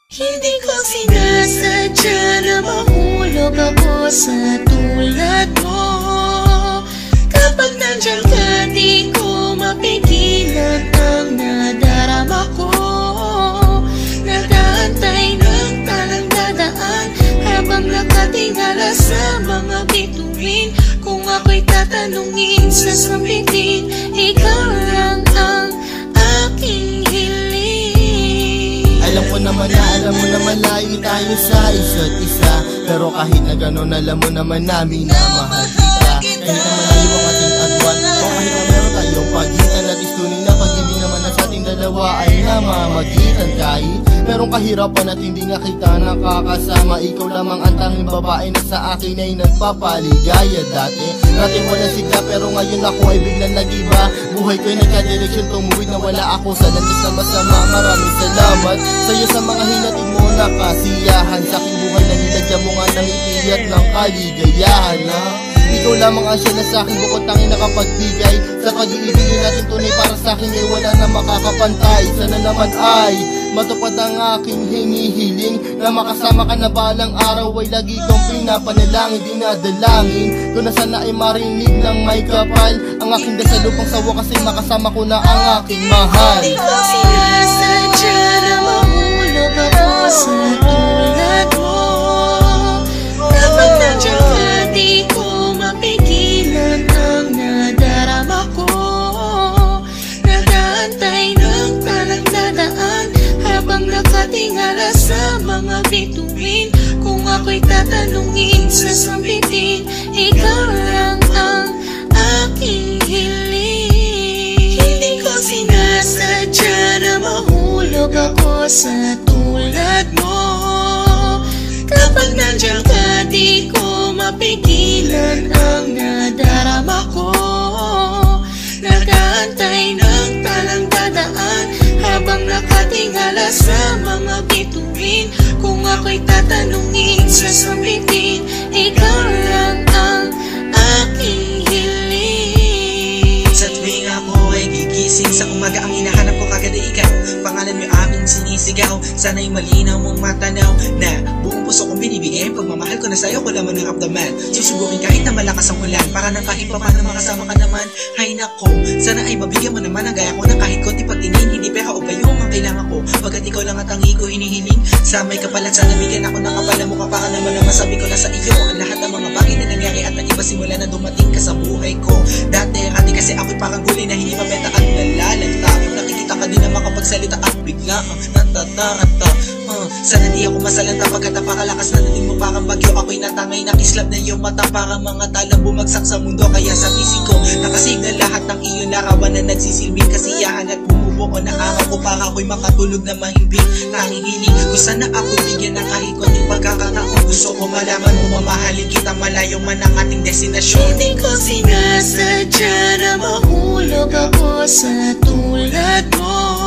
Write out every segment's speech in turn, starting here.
Hindi ko sinasadya na mahulog ako sa tulad mo. Kapag nandiyan ka, di ko mapigilan ang nadarama ko. Nag-aantay ng talang dadaan habang nakatingala sa mga bituin. Kung ako'y tatanungin sa sambitin, ikaw lang ang aking hiling. Alam ko naman na, alam mo naman layo tayo sa isa't isa. Pero kahit na gano'n, alam mo naman namin na mahal kita. Kahit na malayo ang ating agwan, o kahit na meron tayong pagitan, at istunin na pag hindi naman na sa ating dalawa ay namamagitan. Kahit merong kahirapan at hindi nga kita nakakasama, ikaw lamang ang tanging babae na sa akin ay nagpapaligaya. Dati walang sigla pero ngayon ako ay biglang nag-iba. Buhay ko'y nagka-direksyon, tumuwid na wala ako sa landas na masama. Maraming salamat sa'yo sa mga hinatid mo na kasiyahan. Sa aking buhay na nilagyan mo nga ng itiyat ng kaligayahan, ha? Ikaw lamang ang siya na sa'kin bukod tanging nakapagbigay. Sa pag-iibigin natin tunay para sa'kin ay wala na makakapantay. Sana naman ay matupad ang aking hinihiling, na makasama ka na balang araw ay lagi kong pinapanalangin. Dinadalangin ko na sana ay marinig ng may kapal ang aking dasal upang sa wakas ay makasama ko na ang aking mahal. Hindi ko sinasadya na mahulog ako sa tulad mo. Kapag nandiyan ka, di ko mapigilan ang nadarama ko. Nag-aantay ng talang dadaan habang nakatingala sa mga bituin. Kung ako'y tatanungin sa sambitin, ikaw lang ang aking hiling. Hindi ko sinasadya na mahulog ako sa tulad mo. Kapag nandiyan ka, di ko mapigilan ang nadarama ko. Nag-aantay ng talang dadaan habang nakatingala sa mga bituin. Kung ako'y tatanungin sa sambitin, ikaw lang ang aking hiling. Sa tuwing ako ay gigising sa umaga, ang hinahanap ko kagad ay ikaw. Pangalan mo aming sinisigaw, sana'y malinaw mong matanaw na buong puso kong binibigay. Pagmamahal ko na sa'yo, ko lamang naramdaman. Susubukin kahit na malakas ang ulan, para nang kahit pa paano makasama ka naman. Hay nako, sana ay mabigyan mo naman ang gaya ko ng kahit konti pagtingin. Hindi pera o bayong ang kailangan ko, pagkat ikaw lang ang tangi ko hinihiling. Sa may kapalan, sana bigyan ako ng kapala mo, para naman ang masabi ko na sa iyo ang lahat ng mga bagay na nangyari at nag-iba simula na dumating ka sa buhay ko. Dati kasi ako'y parang gulay na hindi mabenta at nalalanta. Nakikita ka din na makapagsalita at bigla natataranta. Sana di ako masalanta pagkat napakalakas na dating mo parang bagyo. Ako'y natangay na kislap na iyong mata, parang mga talang bumagsak sa mundo. Kaya sa pisiko nakasignal lahat ng iyong larawan na nagsisilbing kasiyahan at bumubuo na araw ko, para ako'y makatulog na mahimbing. Nangingiling ko sana ako'y bigyan ng kahit konting pagkakataon. Gusto ko malaman mo mamahalin kita malayo man ang ating destinasyon. Hindi ko sinasadya na mahulog ako sa tulad mo.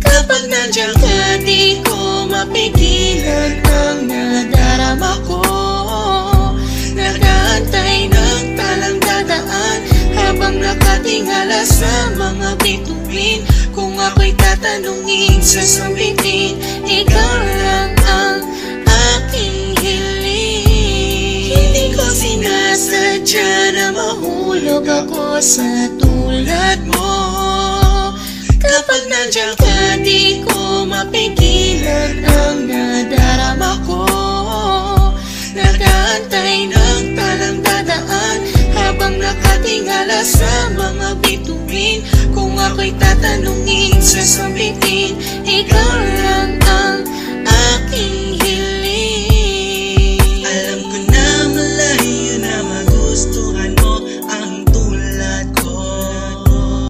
Kapag nandiyan ka, di ko mapigilan ang nadarama ko. Nag-aantay ng talang dadaan habang nakatingala sa mga bituin. Kung ako'y tatanungin sa sambitin, ikaw lang ang aking hiling. Hindi ko sinasadya na mahulog ako sa tulad mo. Kapag nandiyan ka, di ko mapigilan ang